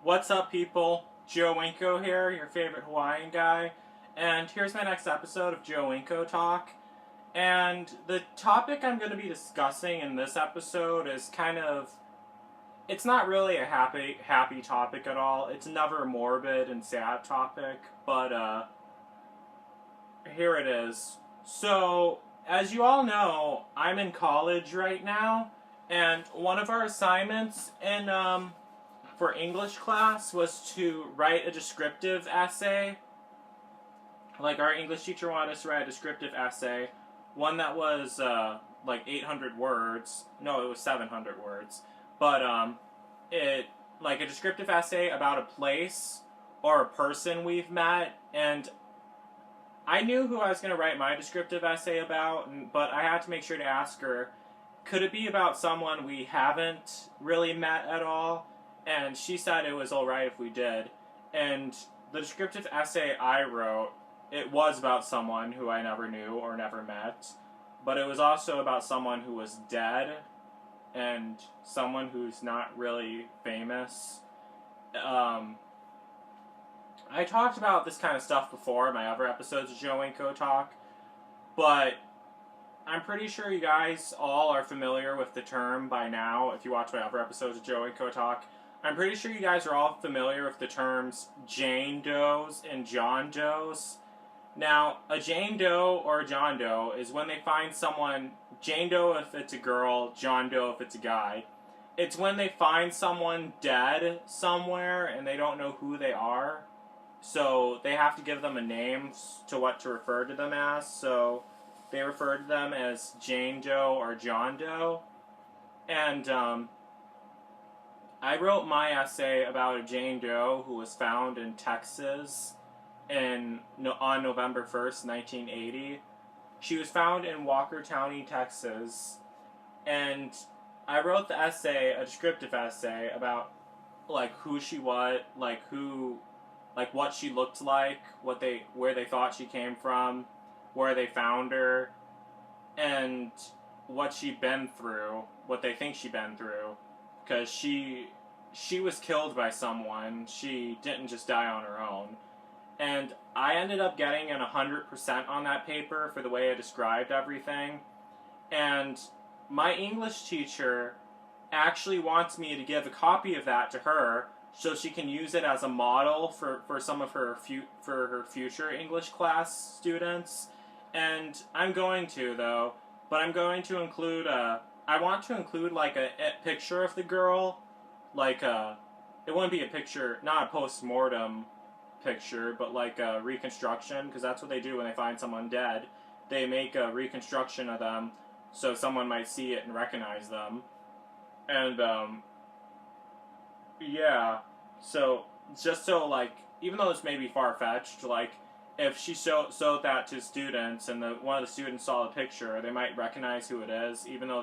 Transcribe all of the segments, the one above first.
What's up, people? Joe Winko here, your favorite Hawaiian guy, and here's my next episode of Joe Winko Talk. And the topic I'm going to be discussing in this episode is it's not really a happy topic at all. It's another morbid and sad topic, but here it is. So, as you all know, I'm in college right now, and one of our assignments for English class was to write a descriptive essay. Like, our English teacher wanted us to write a descriptive essay, one that was 800 words. No, it was 700 words. But like a descriptive essay about a place or a person we've met, and I knew who I was going to write my descriptive essay about, but I had to make sure to ask her, could it be about someone we haven't really met at all? And she said it was alright if we did. And the descriptive essay I wrote, it was about someone who I never knew or never met, but it was also about someone who was dead and someone who's not really famous. I talked about this kind of stuff before in my other episodes of Joe Winko Talk, but I'm pretty sure you guys all are familiar with the term by now if you watch my other episodes of Joe Winko Talk. I'm pretty sure you guys are all familiar with the terms Jane Does and John Does. Now, a Jane Doe or a John Doe is when they find someone, Jane Doe if it's a girl, John Doe if it's a guy. It's when they find someone dead somewhere and they don't know who they are. So they have to give them a name to what to refer to them as. So they refer to them as Jane Doe or John Doe. And I wrote my essay about a Jane Doe who was found in Texas on November 1st, 1980. She was found in Walker County, Texas, and I wrote the essay, a descriptive essay, about who she was, what she looked like, where they thought she came from, where they found her, and what she'd been through, what they think she'd been through, because she was killed by someone. She didn't just die on her own. And I ended up getting an 100% on that paper for the way I described everything. And my English teacher actually wants me to give a copy of that to her so she can use it as a model for some of her future English class students. And I'm going to, though, but I'm going to include I want to include a picture of the girl, it wouldn't be a picture, not a post-mortem picture, but a reconstruction, because that's what they do when they find someone dead. They make a reconstruction of them so someone might see it and recognize them. And yeah, so just so even though this may be far-fetched, if she showed that to students and one of the students saw the picture, they might recognize who it is, even though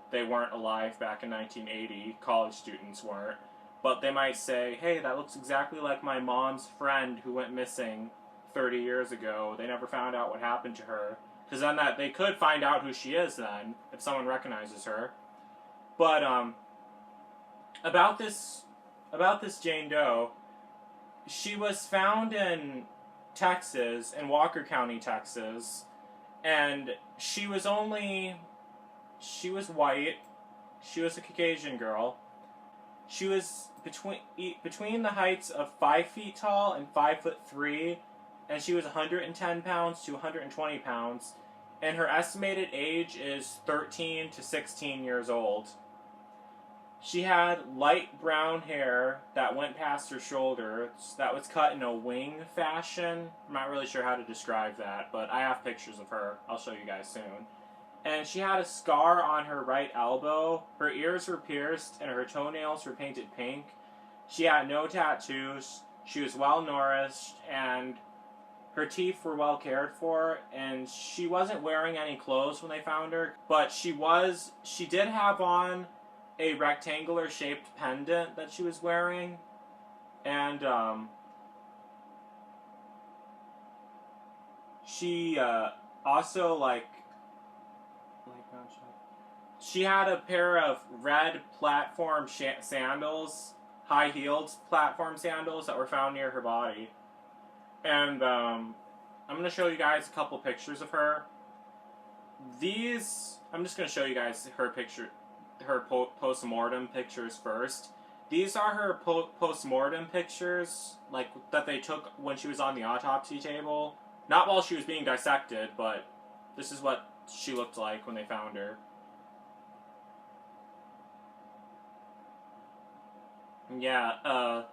they weren't alive back in 1980. College students weren't. But they might say, hey, that looks exactly like my mom's friend who went missing 30 years ago. They never found out what happened to her. Because then they could find out who she is then, if someone recognizes her. But, about this Jane Doe, she was found in Texas, in Walker County, Texas, and she was white, she was a Caucasian girl. She was between the heights of 5 feet tall and 5'3", and she was 110 pounds to 120 pounds, and her estimated age is 13 to 16 years old. She had light brown hair that went past her shoulders, that was cut in a wing fashion. I'm not really sure how to describe that, but I have pictures of her. I'll show you guys soon. And she had a scar on her right elbow. Her ears were pierced, and her toenails were painted pink. She had no tattoos. She was well nourished, and her teeth were well cared for. And she wasn't wearing any clothes when they found her, but she did have on a rectangular shaped pendant that she was wearing, and she also she had a pair of red platform sandals high-heeled platform sandals that were found near her body. And I'm going to show you guys a couple pictures of her. I'm just going to show you guys her post-mortem pictures first. These are her post-mortem pictures, like, that they took when she was on the autopsy table. Not while she was being dissected, but this is what she looked like when they found her. Yeah,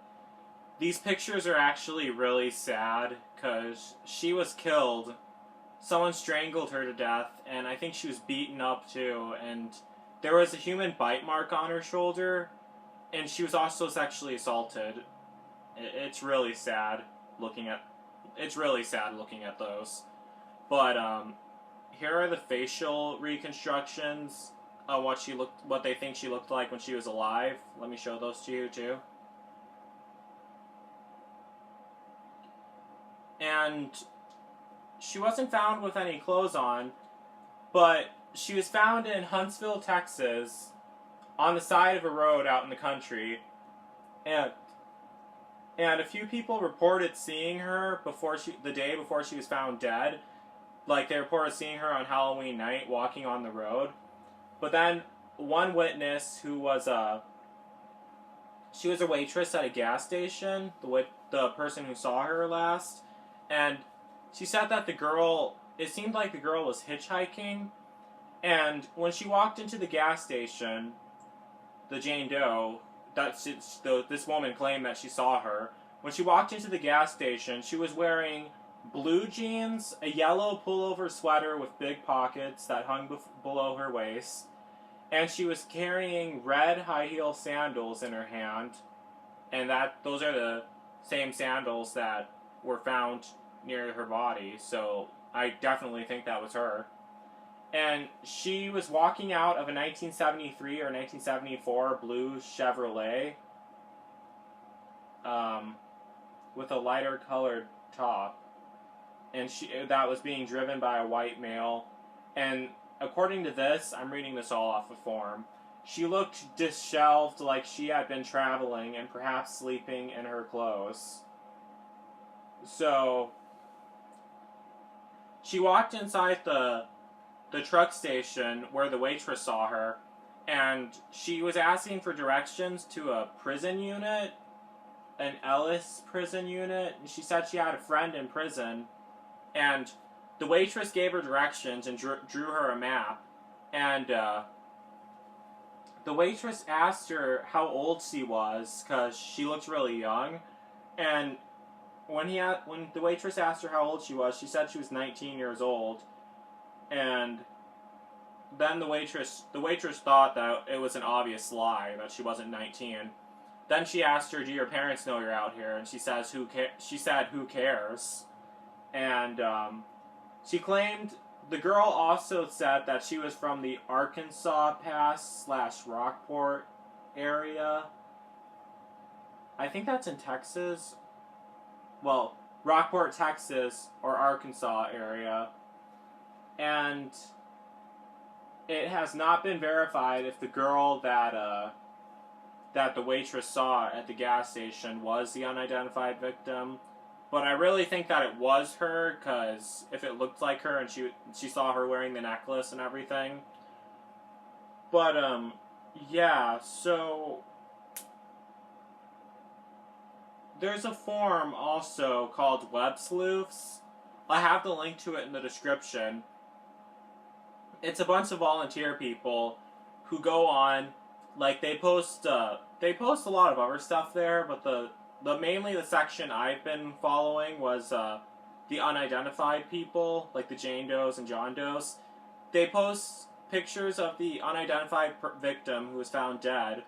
these pictures are actually really sad, because she was killed. Someone strangled her to death, and I think she was beaten up too, and there was a human bite mark on her shoulder, and she was also sexually assaulted. It's really sad looking at those. But here are the facial reconstructions of what they think she looked like when she was alive. Let me show those to you too. And she wasn't found with any clothes on, but she was found in Huntsville, Texas, on the side of a road out in the country, and a few people reported seeing her the day before she was found dead. Like, they reported seeing her on Halloween night walking on the road. But then one witness who was she was a waitress at a gas station, the person who saw her last, and she said that it seemed like the girl was hitchhiking, and when she walked into the gas station, the Jane Doe, this woman claimed that she saw her. When she walked into the gas station, she was wearing blue jeans, a yellow pullover sweater with big pockets that hung below her waist, and she was carrying red high-heel sandals in her hand, and those are the same sandals that were found near her body, so I definitely think that was her. And she was walking out of a 1973 or 1974 blue Chevrolet with a lighter colored top, and that was being driven by a white male. And according to this, I'm reading this all off a form, she looked disheveled, like she had been traveling and perhaps sleeping in her clothes. So she walked inside the truck station where the waitress saw her, and she was asking for directions to a prison unit, an Ellis prison unit, and she said she had a friend in prison, and the waitress gave her directions and drew her a map, and the waitress asked her how old she was, because she looked really young, and when the waitress asked her how old she was, she said she was 19 years old. And then the waitress thought that it was an obvious lie, that she wasn't 19. Then she asked her, "Do your parents know you're out here?" And she said, "Who cares?" And she claimed, the girl also said that she was from the Arkansas Pass / Rockport area. I think that's in Texas. Well, Rockport, Texas, or Arkansas area. And it has not been verified if the girl that the waitress saw at the gas station was the unidentified victim. But I really think that it was her, because if it looked like her and she saw her wearing the necklace and everything. But, yeah, so there's a forum also called Web Sleuths. I have the link to it in the description. It's a bunch of volunteer people who go on, like, they post a lot of other stuff there, but mainly the section I've been following was the unidentified people, like the Jane Does and John Does. They post pictures of the unidentified victim who was found dead.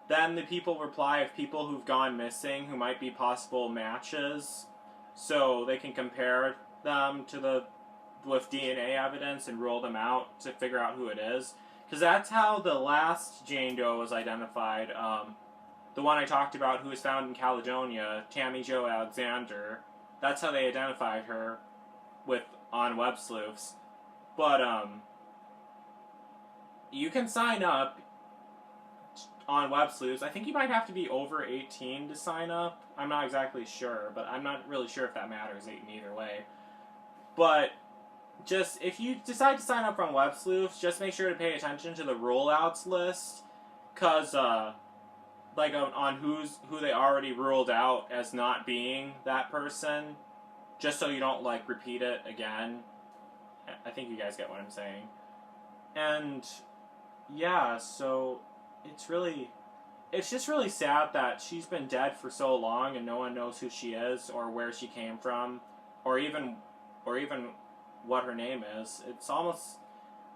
Then the people reply of people who've gone missing who might be possible matches, so they can compare them with DNA evidence and rule them out to figure out who it is. Because that's how the last Jane Doe was identified. The one I talked about who was found in Caledonia, Tammy Jo Alexander. That's how they identified her on Web Sleuths. But you can sign up on web sleuths. I think you might have to be over 18 to sign up. I'm not exactly sure, but I'm not really sure if that matters either way. But just if you decide to sign up on web sleuths, just make sure to pay attention to the rule-outs list, cause like on who they already ruled out as not being that person, just so you don't like repeat it again. I think you guys get what I'm saying. And yeah, so it's just really sad that she's been dead for so long and no one knows who she is or where she came from, or even what her name is. It's almost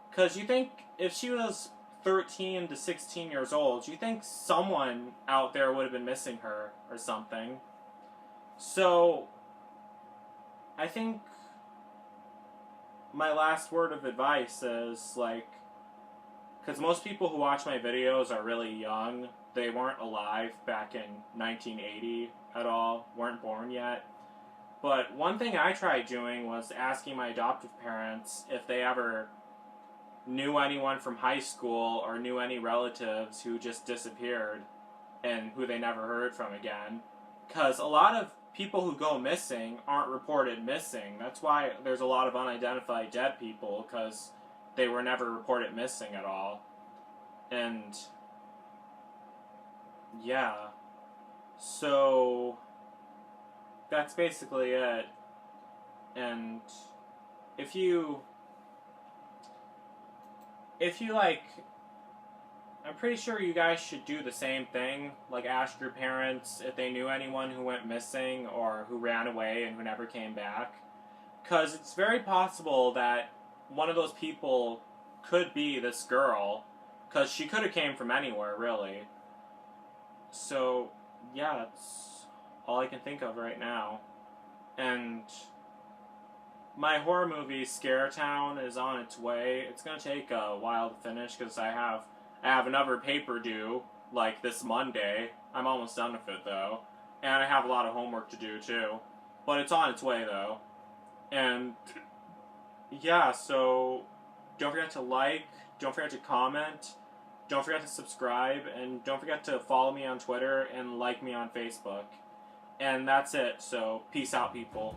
because you think if she was 13 to 16 years old, you think someone out there would have been missing her or something. So I think my last word of advice is like, because most people who watch my videos are really young. They weren't alive back in 1980 at all, weren't born yet. But one thing I tried doing was asking my adoptive parents if they ever knew anyone from high school or knew any relatives who just disappeared and who they never heard from again. Because a lot of people who go missing aren't reported missing. That's why there's a lot of unidentified dead people, because they were never reported missing at all. And yeah, so that's basically it. And if you like, I'm pretty sure you guys should do the same thing. Like, ask your parents if they knew anyone who went missing or who ran away and who never came back. Because it's very possible that one of those people could be this girl. Because she could have came from anywhere, really. So, yeah, that's all I can think of right now. And my horror movie, Scare Town, is on its way. It's going to take a while to finish because I have another paper due, like this Monday. I'm almost done with it, though. And I have a lot of homework to do, too. But it's on its way, though. And yeah, so don't forget to like, don't forget to comment, don't forget to subscribe, and don't forget to follow me on Twitter and like me on Facebook. And that's it, so peace out, people.